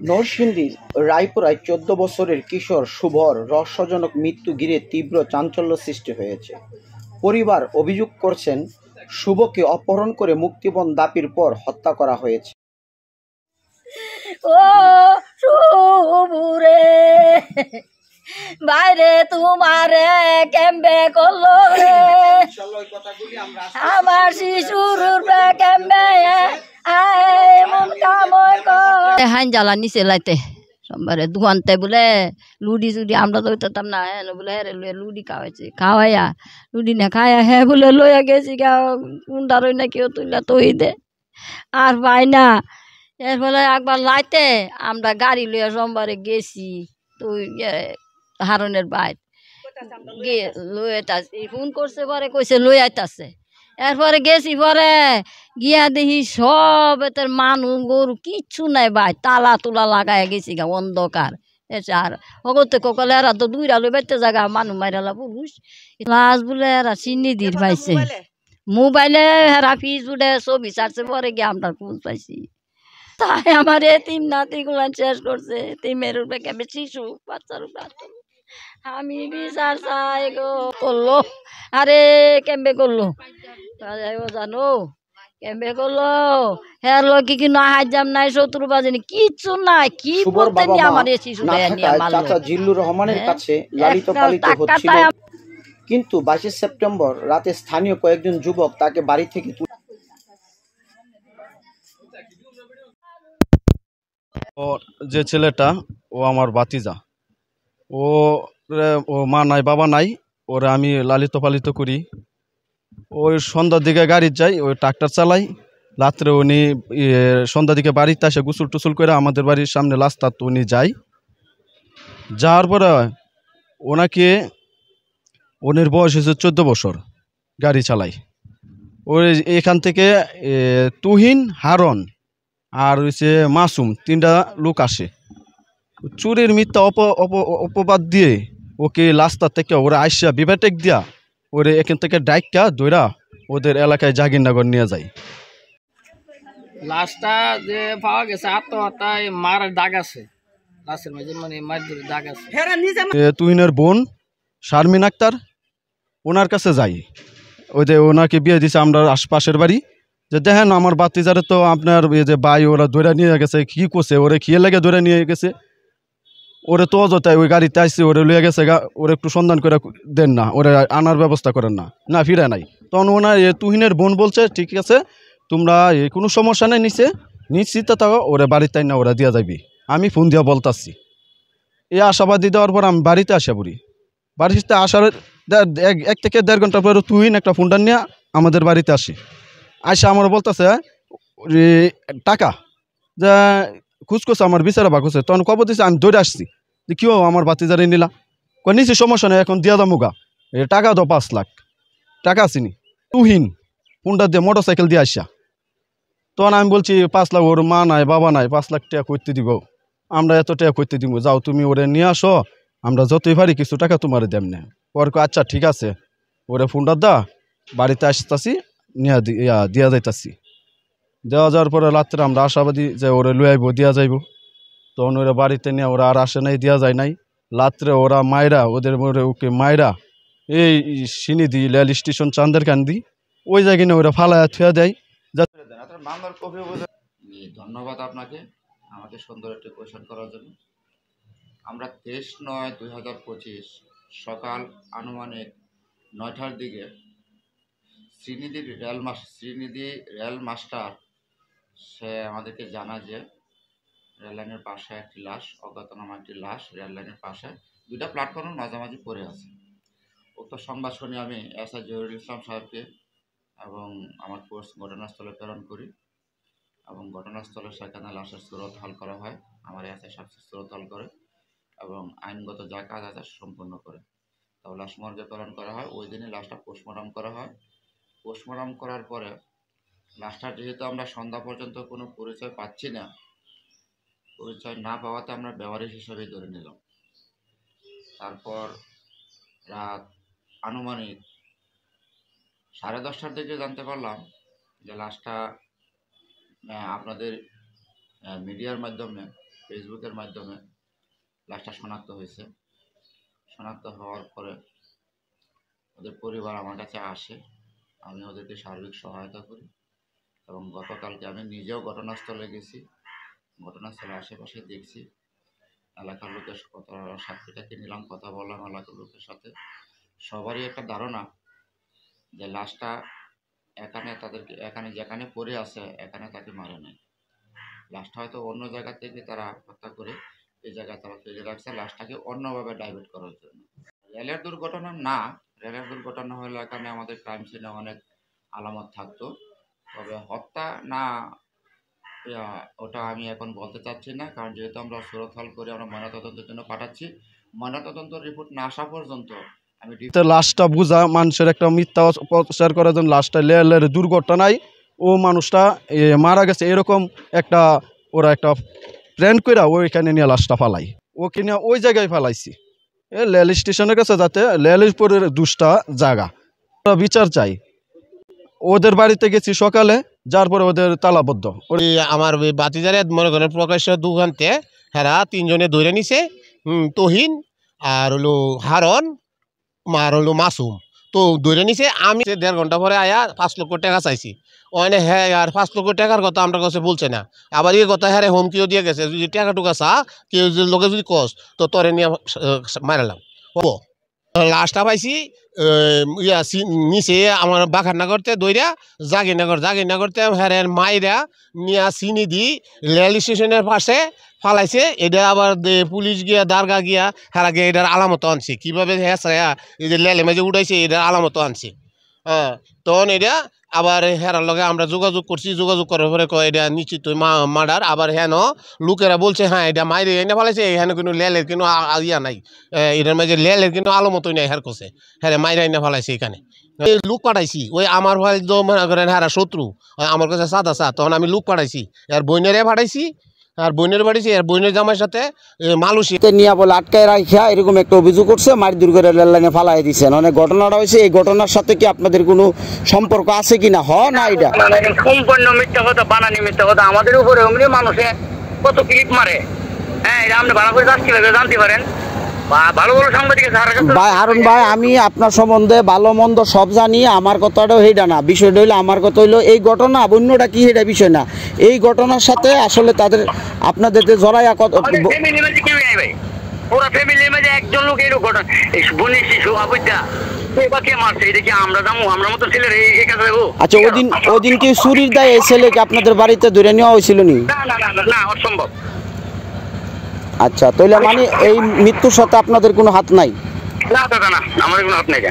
নরসিংদীর রায়পুরায় ১৪ বছরের কিশোর শুভর রহস্যজনক মৃত্যু ঘিরে তীব্র চাঞ্চল্য সৃষ্টি হয়েছে। পরিবার অভিযোগ করছেন, শুভকে অপহরণ করে মুক্তিপণ দাবির পর হত্যা করা হয়েছে। ও শুভরে বাইরে তোমারে কেমবে করলো রে, আমার শিশুর কেমবে এমন কাম হাইন জ্বালা নিচে লাইতে সোমবারে দোকানতে বলে লুডি চুডি আমরা লইতাম না, হ্যাঁ বলে হ্যাঁ লুডি খাওয়াইছে, খাওয়াইয়া লুডি না খাইয়া হ্যাঁ বলে লইয়া গেছি গা কোনটা রই না কেউ তুইলা তৈ দে আর পাই না। এর ফলে একবার লাইতে আমরা গাড়ি লইয়া সোমবারে গেছি তো হারনের বাইর গিয়ে লই আইতাছি, ফোন করছে পরে কইছে লই আইতাছে। এরপরে গেছি পরে গিয়া দেখি সব এদের মানুষ গরু কিচ্ছু নাই ভাই, তালা তুলা লাগাই গেছি গা অন্ধকার। আর হগতে ককলে এরা তো দুইরা লই বাইতে জায়গা মানুষ মাইরালা পুরুষ লাশ বলে এরা চিনি দির পাইছে মোবাইলে হেরা ফিস উঠে ছবি ছাড়ছে পরে গিয়ে আমরা খোঁজ পাইছি। তাই আমার এতিম নাতি গুলান শেষ করছে, এতিমের উপরে কেমন শিশু বাচ্চার উপরে আমি বিচার চাই গো করলো। আরে কেমবে করলো জানো কেমবে করলো, হ্যাঁ লোক কি না হাজাম নাই শত্রু বাজেনি কিচ্ছু নাই। কি বলতেন আমার এই শিশু চাচা জিল্লুর রহমানের কাছে লালিত পালিত হচ্ছিল, কিন্তু 22 সেপ্টেম্বর রাতে স্থানীয় কয়েকজন যুবক তাকে বাড়ি থেকে যে ছেলেটা ও আমার ভাতিজা, ও মা নাই বাবা নাই, ওরা আমি লালিত পালিত করি। ওই সন্ধ্যার দিকে গাড়ি যাই, ওই ট্রাক্টর চালাই। রাত্রে উনি সন্ধ্যার দিকে বাড়িতে আসে গোসল টুসুল করে আমাদের বাড়ির সামনে রাস্তা তো উনি যাই। যাওয়ার পরে ওনাকে ওনার বয়স হয়েছে 14 বছর, গাড়ি চালাই। ওই এখান থেকে তুহিন, হারন আর হচ্ছে মাসুম, 3টা লোক আসে চুরির মিথ্যা অপবাদ দিয়ে ওকে রাস্তা থেকে ওরা আইসা বিবেটেক দিয়া ওরে এখান থেকে ডাইকা দৌড়া ওদের এলাকায় জাগিরনগর নিয়ে যায়। লাশটা যে পাওয়া গেছে আত্মহত্যায় মারার দাগ আছে, লাশের মাঝে মানে মারধরের দাগ আছে। তুহিনের বোন শারমিন আক্তার, ওনার কাছে যাই। ওই যে ওনাকে বিয়ে দিছে আমরা আশপাশের বাড়ি, যে দেখেন আমার বাতিজারে তো আপনার যে ভাই ওরা দৌড়া নিয়ে গেছে, কি করছে ওরে খেয়ে লেগে দৌড়া নিয়ে গেছে, ওরে তো অযথায় ওই গাড়িতে আসছে ওরে লইয়া গেছে, ওরে একটু সন্ধান করে দেন না, ওরে আনার ব্যবস্থা করেন না, না ফিরে নাই। তখন ওনার তুহিনের বোন বলছে ঠিক আছে তোমরা কোনো সমস্যা নেই, নিশ্চিত থাকো ওরে বাড়িতে না ওরা দিয়া যাবি। আমি ফোন দিয়া বলতাছি, এই আশাবাদী দেওয়ার পর আমি বাড়িতে আসা পড়ি। বাড়িতে আসার 1 থেকে 1.5 ঘন্টা পরে তুহিন একটা ফোনটা নিয়ে আমাদের বাড়িতে আসি। আইসা আমার বলতেছে টাকা যা খুঁজকোছে আমার বিচারা বাকুছে। তখন খবর দিচ্ছে, আমি দৌড়ে আসছি যে কেউ আমার বাতিজারে নিলা, নিচে সমস্যা নেই এখন দিয়া দামুগা, টাকা দাও 5 লাখ টাকা আসিনি। তুহিন ফোনটা দিয়ে মোটরসাইকেল দিয়ে আসা। তখন আমি বলছি 5 লাখ, ওর মা নাই বাবা নাই, 5 লাখ টাকা করতে দিব, আমরা এত টাকা করতে দিব, যাও তুমি ওরে নিয়ে আসো, আমরা যতই পারি কিছু টাকা তোমার দেম না। পর আচ্ছা ঠিক আছে, ওরে ফোনটা দা বাড়িতে আসতেছি নিয়ে দিয়া যাইতাছি। দেওয়া যাওয়ার পরে রাত্রে আমরা আশাবাদী যে ওরে লুয়ে আইব দিয়া যাইব। তখন ওরা বাড়িতে নিয়ে ওরা আর আসে নাই, দিয়া যায় নাই। রাত্রে ওরা মায়েরা ওকে মায়েরা এই সিনিদি রেল স্টেশন চান্দেরকান্দি ওই জায়গায় নিয়ে ওরা ফালায়া থুয়া দেয়। ধন্যবাদ আপনাকে আমাকে সুন্দর একটি কোয়েশন করার জন্য। আমরা 23/9/2025 সকাল আনুমানিক 9টার দিকে শ্রীনিধি রেল মাস্টার সে আমাদেরকে জানা যে রেললাইনের পাশে একটি লাশ, অজ্ঞাতনামা একটি লাশ রেললাইনের পাশে 2টা প্ল্যাটফর্মের মাঝামাঝি পড়ে আছে। উক্ত সংবাদ শুনে আমি এসআই জহিরুল ইসলাম সাহেবকে এবং আমার ফোর্স ঘটনাস্থলে প্রেরণ করি এবং ঘটনাস্থলে সেখানে লাশের সুরতহাল করা হয়। আমার এসআই সাহেব সুরতহাল করে এবং আইনগত যা কাজ আছে সম্পন্ন করে তাও লাশ মর্গে প্রেরণ করা হয়। ওই দিনই লাশটা পোস্টমর্টম করা হয়। পোস্টমর্টম করার পরে লাশটার যেহেতু আমরা সন্ধ্যা পর্যন্ত কোনো পরিচয় পাচ্ছি না, পরিচয় না পাওয়াতে আমরা বেওয়ারিশ হিসাবেই ধরে নিলাম। তারপর রাত আনুমানিক 10:30টার দিকে জানতে পারলাম যে লাশটা আপনাদের মিডিয়ার মাধ্যমে ফেসবুকের মাধ্যমে লাশটা শনাক্ত হয়েছে। শনাক্ত হওয়ার পরে ওদের পরিবার আমার কাছে আসে, আমি ওদেরকে সার্বিক সহায়তা করি এবং গতকালকে আমি নিজেও ঘটনাস্থলে গেছি। ঘটনাস্থলে আশেপাশে দেখছি, এলাকার লোকের সাক্ষীটাকে নিলাম, কথা বললাম এলাকার লোকের সাথে। সবারই একটা ধারণা যে লাশটা এখানে যেখানে পড়ে আছে এখানে তাকে মারে নাই। লাশটা হয়তো অন্য জায়গা থেকে তারা হত্যা করে এই জায়গায় তারা ফেলে রাখছে লাশটাকে অন্যভাবে ডাইভার্ট করার জন্য। রেলের দুর্ঘটনা না, রেলের দুর্ঘটনা হলে এখানে আমাদের ক্রাইম সিনে অনেক আলামত থাকতো, তবে হত্যা না ওটা আমি এখন বলতে চাচ্ছি না, কারণ যেহেতু আমরা সুরতহাল করে আমরা ময়নাতদন্তের জন্য পাঠাচ্ছি। ময়নাতদন্ত রিপোর্ট না আসা পর্যন্ত আমি লাশটা বুঝা মানুষের একটা মিথ্যা প্রচার করার জন্য লাশটা লেয়ার দুর্ঘটনায় ও মানুষটা মারা গেছে এরকম একটা ওরা একটা প্ল্যান করে ওইখানে নিয়ে লাশটা ফালাই, ওকে নিয়ে ওই জায়গায় ফালাইছি রেল স্টেশনের কাছে, যাতে রেলের পরে দুষ্টা জায়গা বিচার চাই। ওদের বাড়িতে গেছি সকালে, যার পরে ওদের তালাবদ্ধ। আমার বাতিজারে মনে করেন প্রকাশ্য দোকানতে হেরা 3 জনে ধরে নিছে, তহিন আর হলো হারন আর হলো মাসুম, তো ধরে নিছে। আমি 1.5 ঘন্টা পরে আয়া 5 লক্ষ টাকা চাইছি, ওখানে হ্যাঁ আর 5 লক্ষ টাকার কথা আমরা কাছে বলছে না, আবার এই কথা হ্যাঁ হুমকিও দিয়ে গেছে, যদি টাকা টুকা চা কেউ লোকে যদি কস তো তোরে নিয়ে মারালাম। ও লাশটা পাইছি নিচে আমার বাখারনগরতে দইরা জাগিরনগরতে হ্যাঁ মাইরা নিয়া চিনি দি রেল স্টেশনের পাশে ফালাইছে। এটা আবার পুলিশ গিয়া দারগা গিয়া হেরা গিয়ে এটার আলামত আনছে, কীভাবে হ্যাঁ এই যে লেলে মেজে উঠাইছে এটার আলামত আনছে। হ্যাঁ, তখন এটা আবার হেরার লগে আমরা যোগাযোগ করছি, যোগাযোগ করার পরে এটা নিশ্চিত মার্ডার। আবার হেন লোকেরা বলছে হ্যাঁ এটা মাইরে এনে ফেলাইছে, এখানে কোনো লেলের কোনো ইয়া নাই, এটার মাঝে লেলের কিন্তু আলামতই নাই, হের কোসে হ্যাঁ মাইরে এনে ফেলাইছে। এখানে লোক পাঠাইছি, ওই আমার ভাই তো মনে করেন হ্যাঁ শত্রু, আমার কাছে সাদা তখন আমি লোক পাঠাইছি, আর বইনেরে পাঠাইছি, আর বইনের বাড়িছি, আর বইনের জামাইয়ের সাথে মালয়েশিয়া নিয়ে বলে আটকায় রাখা এরকম একটা অভিযোগ করছে, মারধর করে রেল লাইনে ফালাই দিচ্ছেন। অনেক ঘটনাটা হয়েছে, এই ঘটনার সাথে কি আপনাদের কোনো সম্পর্ক আছে কিনা? না এটা সম্পূর্ণ মিথ্যা কথা, বানানি মিথ্যা কথা। আমাদের উপরে অমনি মানুষে কত ক্লিপ মারে, হ্যাঁ এটা আপনি ভালো করে জানতে পারেন। ভালো ভালো সাংবাদিক ভাই হারুন ভাই, আমি আপনার সম্বন্ধে ভালো মন্দ সব জানি, আমার কথাটাও সেইটা না। বিষয়টা হইলো, আমার কথা হইলো এই ঘটনা, অন্যটা কি সেটা বিষয় না। এই ঘটনার সাথে আসলে তাদের আপনাদের যে জড়াইয়া পুরো ফ্যামিলির মধ্যে একজন লোক এই ঘটনা, এই বোনের শিশু আবুদা কে মারছে, এটা কি আমরা জানো? আমরা মতো ছেলের এই কাজ হইব? আচ্ছা, ওদিন কি চুরির দায় এই ছেলেকে আপনাদের বাড়িতে ধরে নেওয়া হয়েছিল নি? না, অসম্ভব। আচ্ছা, তাহলে মানে এই মৃত্যুর সাথে আপনাদের কোনো হাত নাই? না, আমাদের কোনো হাত নাই।